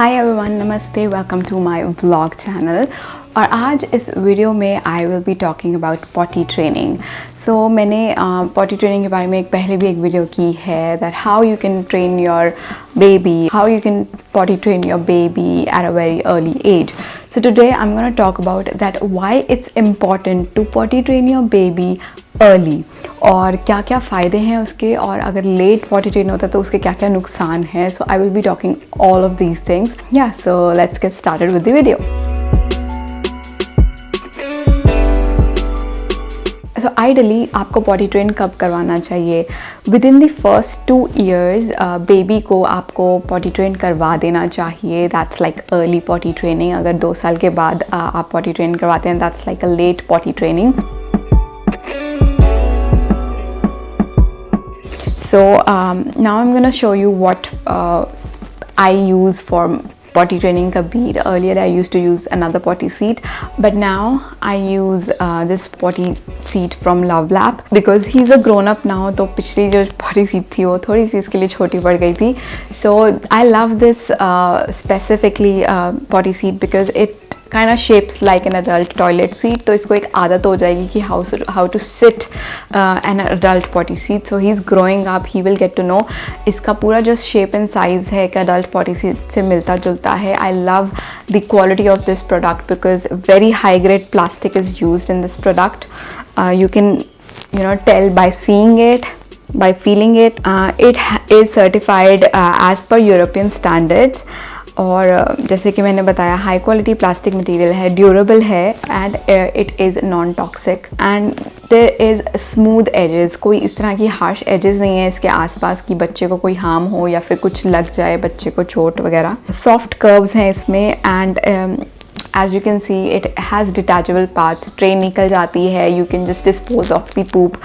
Hi everyone, namaste, welcome to my vlog channel. और आज इस वीडियो में I will be talking about potty training. So मैंने potty training के बारे में पहले भी एक वीडियो की है, that how you can train your baby, how you can potty train your baby at a very early age. So today I'm going to talk about that why it's important to potty train your baby early और क्या क्या फ़ायदे हैं उसके, और अगर late potty train होता है तो उसके क्या क्या नुकसान हैं. So I will be talking all of these things. या so let's get started with the video. So ideally आपको पॉटी ट्रेन कब करवाना चाहिए? Within the first 2 years baby को आपको पॉटी ट्रेन करवा देना चाहिए. That's like early potty training. अगर 2 साल के बाद आप पॉटी ट्रेन करवाते हैं, that's like a late potty training. So now I'm gonna show you what I use for potty training Kabir. Earlier I used to use another potty seat, but now I use this potty seat from Love Lab because he's a grown up now. तो पिछली जो potty seat थी वो थोड़ी सी इसके लिए छोटी पड़ गई थी. So I love this specifically potty seat because it kind of shapes like an adult toilet seat. तो इसको एक आदत हो जाएगी कि how to sit an adult potty seat. So he's growing up, he will get to know. इसका पूरा जो shape and size है एक adult potty seat से मिलता जुलता है. I love the quality of this product because very high grade plastic is used in this product. You can tell by seeing it, by feeling it. It is certified as per European standards. और जैसे कि मैंने बताया, high quality plastic material है, durable है, and it is non toxic and there is smooth edges. कोई इस तरह की हार्श एजेस नहीं है इसके आसपास कि बच्चे को कोई हार्म हो या फिर कुछ लग जाए बच्चे को, चोट वगैरह. सॉफ्ट कर्व्स हैं इसमें and as you can see it has detachable parts. Tray निकल जाती है, you can just dispose of the poop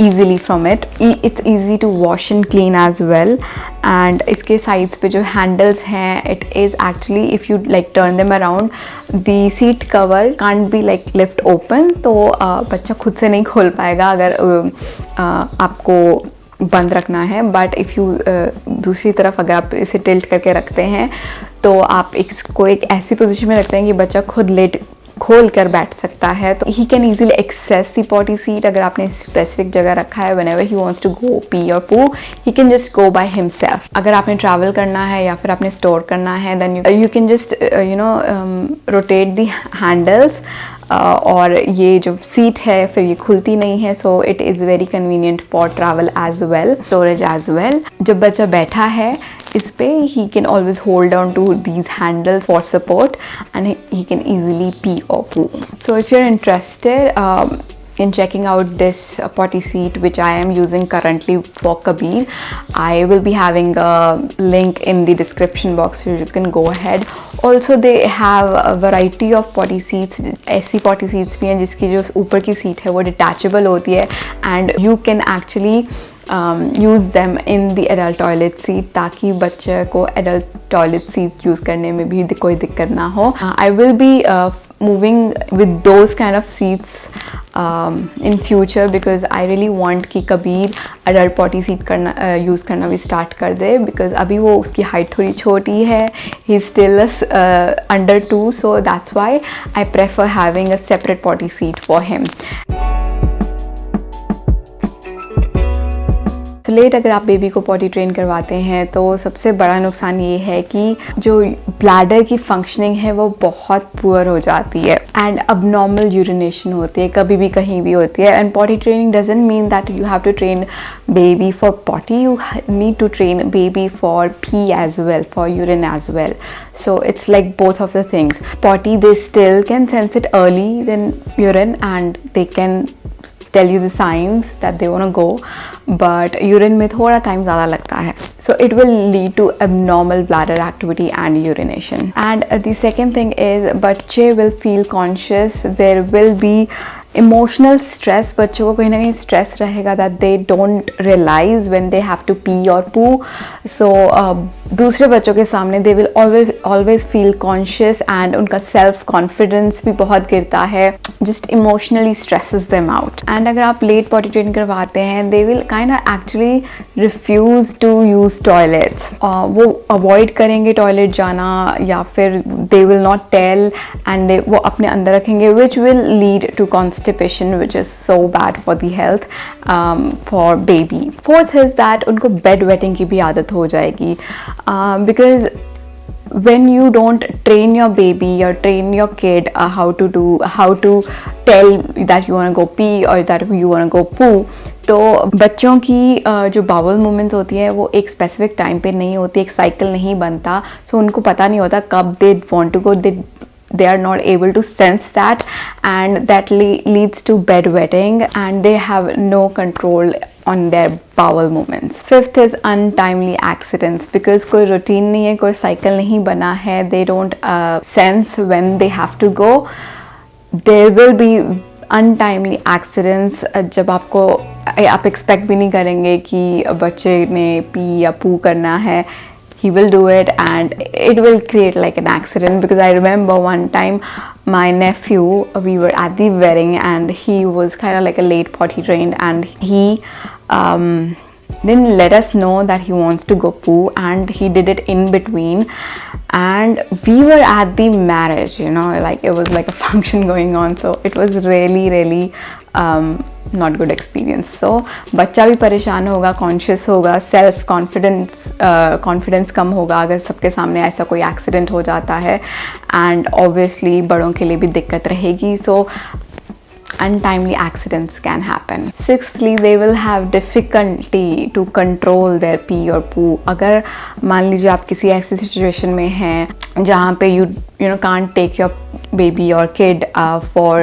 easily from it. It's easy to wash and clean as well. And इसके sides पे जो handles हैं, it is actually if you like turn them around, the seat cover can't be like left open. तो बच्चा खुद से नहीं खोल पाएगा अगर आपको बंद रखना है. बट इफ़ यू दूसरी तरफ अगर आप इसे टिल्ट करके रखते हैं तो आप इसको एक ऐसी पोजीशन में रखते हैं कि बच्चा खुद लेट खोल कर बैठ सकता है. तो he can easily access the potty seat. अगर आपने स्पेसिफिक जगह रखा है, whenever he wants to go pee और poo, he can just go by himself. अगर आपने ट्रैवल करना है या फिर आपने स्टोर करना है, then you can just rotate the handles. और ये जो सीट है फिर ये खुलती नहीं है. So it is very convenient for travel as well, storage as well. जब बच्चा बैठा है इस पे, he can always hold on to these handles for support and he can easily pee or poo. So if you're interested in checking out this potty seat which I am using currently for Kabir, I will be having a link in the description box so you can go ahead. Also they have a variety of potty seats. ऐसी potty seats भी हैं जिसकी जो ऊपर की seat है वो detachable होती है and you can actually use them in the adult toilet seat ताकि बच्चे को adult toilet seat use करने में भी कोई दिक्कत ना हो. I will be moving with those kind of seats in future because I really want कि कबीर adult potty seat करना use करना भी start कर दे, because अभी वो उसकी height थोड़ी छोटी है, he is still under 2, so that's why I prefer having a separate potty seat for him. Late अगर आप बेबी को पॉटी ट्रेन करवाते हैं तो सबसे बड़ा नुकसान ये है कि जो ब्लैडर की फंक्शनिंग है वो बहुत पुअर हो जाती है एंड अबनॉर्मल यूरिनेशन होती है, कभी भी कहीं भी होती है. And potty training doesn't mean that you have to train baby for potty, you need to train baby for pee as well, for urine as well. So it's like both of the things. Potty, they still can sense it early than urine and they can tell you the signs that they want to go, but urine में थोड़ा time ज़्यादा लगता है. So it will lead to abnormal bladder activity and urination. And the second thing is बच्चे will feel conscious. There will be emotional stress, बच्चों को कहीं ना कहीं स्ट्रेस रहेगा that they don't realise when they have to pee और poo. So दूसरे बच्चों के सामने they will always feel conscious and उनका सेल्फ कॉन्फिडेंस भी बहुत गिरता है. Just emotionally stresses them out. And अगर आप लेट पॉटी ट्रेन करवाते हैं, they will kind of actually refuse to use toilets. वो अवॉइड करेंगे टॉयलेट जाना, या फिर they will not tell and वो अपने अंदर रखेंगे, which will lead to constipation, which is so bad for the health for baby. Fourth is that उनको bed wetting की भी आदत हो जाएगी, because when you don't train your baby or train your kid how to tell that you want to go pee or that you want to go poo, तो बच्चों की जो बाउल मूवमेंट्स होती है वो एक स्पेसिफिक टाइम पे नहीं होती, एक साइकिल नहीं बनता. सो उनको पता नहीं होता कब they want to go, they are not able to sense that, and that leads to bedwetting, and they have no control on their bowel movements. Fifth is untimely accidents, because कोई routine नहीं है, कोई cycle नहीं बना है, they don't sense when they have to go. There will be untimely accidents जब आप expect भी नहीं करेंगे कि बच्चे ने पी या पू करना है. He will do it and it will create like an accident, because I remember one time my nephew, we were at the wedding and he was kind of like a late potty trained, and he didn't let us know that he wants to go poo, and he did it in between, and we were at the marriage, you know, like it was like a function going on, so it was really not good experience. So बच्चा भी परेशान होगा, conscious होगा, self confidence कम होगा अगर सबके सामने ऐसा कोई एक्सीडेंट हो जाता है, एंड ऑब्वियसली बड़ों के लिए भी दिक्कत रहेगी. सो untimely accidents can happen. Sixthly, they will have difficulty to control their pee or poo. अगर मान लीजिए आप किसी ऐसी सिचुएशन में हैं जहाँ पे you know can't take your baby or kid for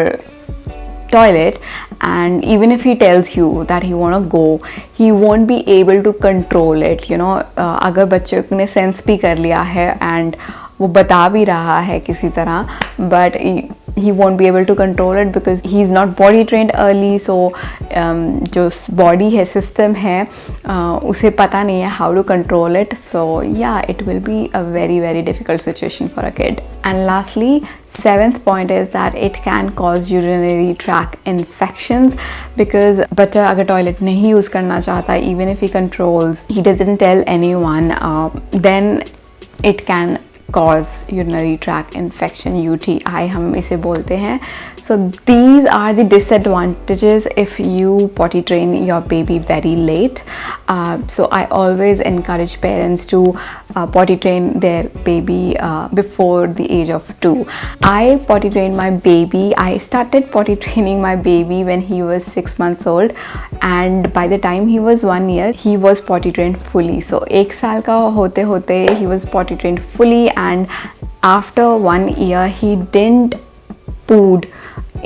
toilet, and even if he tells you that he want to go, he won't be able to control it, you know. अगर बच्चे ने sense भी कर लिया है and वो बता भी रहा है किसी तरह, but he won't be able to control it because he's not body trained early. So जो body है, system है, उसे पता नहीं है how to control it. So yeah, it will be a very difficult situation for a kid. And lastly, seventh point is that it can cause urinary tract infections, because बच्चा अगर toilet नहीं use करना चाहता, even if he controls, he doesn't tell anyone, then it can cause urinary tract infection, UTI हम इसे बोलते हैं. So these are the disadvantages if you potty train your baby very late. So I always encourage parents to potty train their baby before the age of 2. I potty trained my baby. I started potty training my baby when he was 6 months old, and by the time he was 1 year, he was potty trained fully. So 1 साल का होते होते he was potty trained fully, and after 1 year he didn't pooed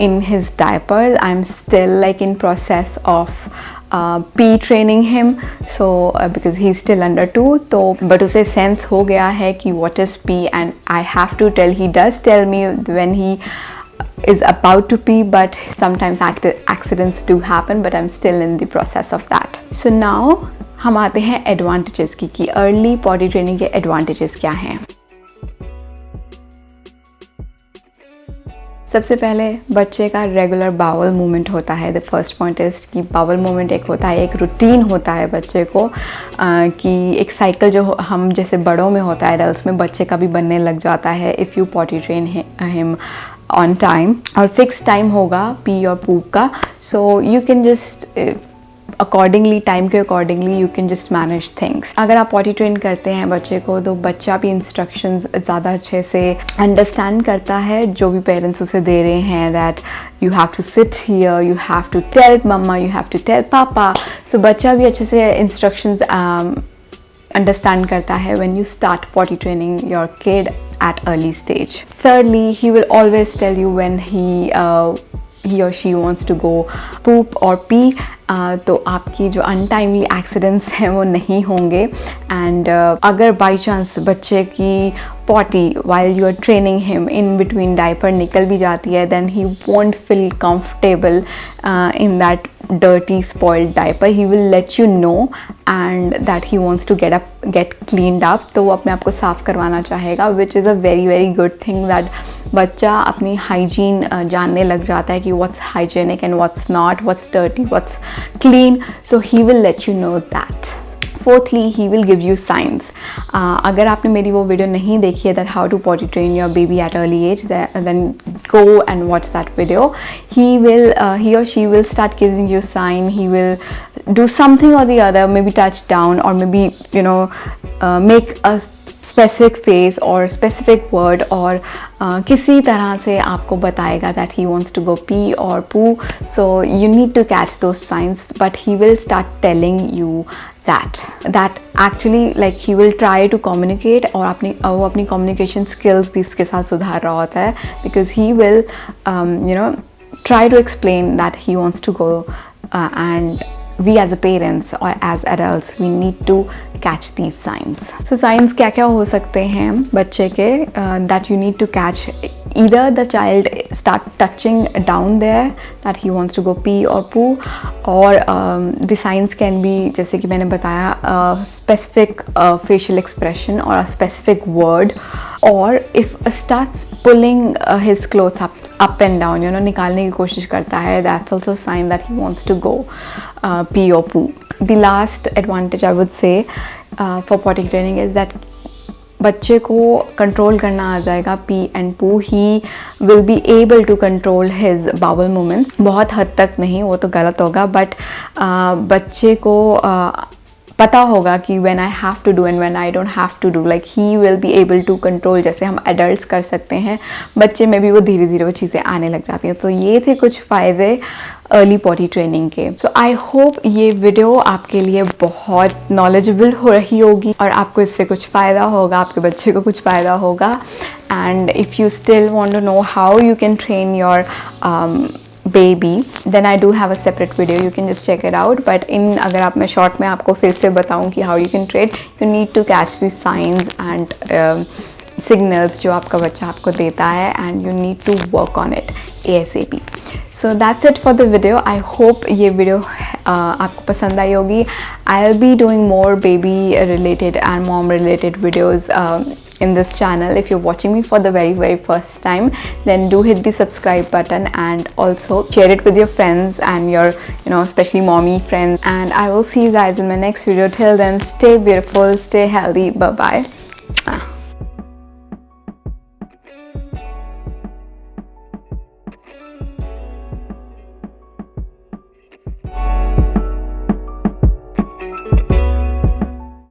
in his diapers. I'm still like in process of pee training him, so because he's still under 2, तो but उसे sense हो गया है कि what is pee, and I have to tell, he does tell me when he is about to pee, but sometimes accidents do happen, but I'm still in the process of that. So now हम आते हैं advantages की कि early potty training के advantages क्या हैं. सबसे पहले बच्चे का रेगुलर बाउल मूवमेंट होता है. द फर्स्ट पॉइंट इज कि बाउल मूवमेंट एक होता है, एक रूटीन होता है बच्चे को, कि एक साइकिल जो हम जैसे बड़ों में होता है, एडल्ट्स में बच्चे का भी बनने लग जाता है if you potty train him on time. और फिक्स टाइम होगा पी और पूप का, so you can just accordingly, time के accordingly you can just manage things. अगर आप पॉटी ट्रेन करते हैं बच्चे को, तो बच्चा भी इंस्ट्रक्शंस ज़्यादा अच्छे से अंडरस्टैंड करता है जो भी पेरेंट्स उसे दे रहे हैं, that you have to sit here, you have to tell mamma, you have to tell papa. So बच्चा भी अच्छे से इंस्ट्रक्शंस अंडरस्टैंड करता है when you start potty training your kid at early stage. Thirdly, he will always tell you when he he or she wants to go poop or pee, तो आपकी जो untimely accidents हैं वो नहीं होंगे. And अगर बाई चांस बच्चे की potty while you are training him in between diaper निकल भी जाती है, then he won't feel comfortable in that dirty spoiled diaper. He will let you know and that he wants to get cleaned up. तो वो अपने आप को साफ़ करवाना चाहेगा, which is a very very good thing that बच्चा अपनी हाइजीन जानने लग जाता है कि what's hygienic and what's not, what's dirty, what's clean. So he will let you know that. Fourthly, he will give you signs. अगर आपने मेरी वो वीडियो नहीं देखी है that how to potty train your baby at early age, then go and watch that video. He or she will start giving you sign. He will do something or the other, maybe touch down or maybe make a specific face or specific word और किसी तरह से आपको बताएगा that he wants to go pee or poo. So you need to catch those signs, but he will start telling you that actually like he will try to communicate और वो अपनी communication skills भी इसके साथ सुधार रहा होता है, because he will try to explain that he wants to go and we as a parents or as adults we need to catch these signs. So signs क्या क्या हो सकते हैं बच्चे के that you need to catch. Either the child start touching down there that he wants to go pee or poo, or the signs can be जैसे कि मैंने बताया specific facial expression or a specific word, or if starts pulling his clothes up and down, निकालने की कोशिश करता है, that's also a sign that he wants to go pee or poo. The last advantage I would say for potty training is that बच्चे को control करना आ जाएगा pee and poo. He will be able to control his bowel movements. बहुत हद तक नहीं, वो तो गलत होगा, बट बच्चे को पता होगा कि when I have to do and when I don't have to do. Like he will be able to control, जैसे हम एडल्ट्स कर सकते हैं, बच्चे में भी वो धीरे धीरे वो चीज़ें आने लग जाती हैं. तो ये थे कुछ फ़ायदे अर्ली पॉटी ट्रेनिंग के. सो आई होप ये वीडियो आपके लिए बहुत नॉलेजेबल हो रही होगी और आपको इससे कुछ फ़ायदा होगा, आपके बच्चे को कुछ फ़ायदा होगा. And if you still want to know how you can train your baby, then I do have a separate video, you can just check it out. But अगर आप मैं शॉर्ट में आपको फिर से बताऊँ कि how you can train, you need to catch the signs and signals जो आपका बच्चा आपको देता है, and you need to work on it ASAP. So that's it for the video. I hope ये वीडियो आपको पसंद आई होगी. I'll be doing more baby related and mom related videos in this channel. If you're watching me for the very first time, then do hit the subscribe button and also share it with your friends and your especially mommy friends. And I will see you guys in my next video. Till then, stay beautiful, stay healthy. Bye bye.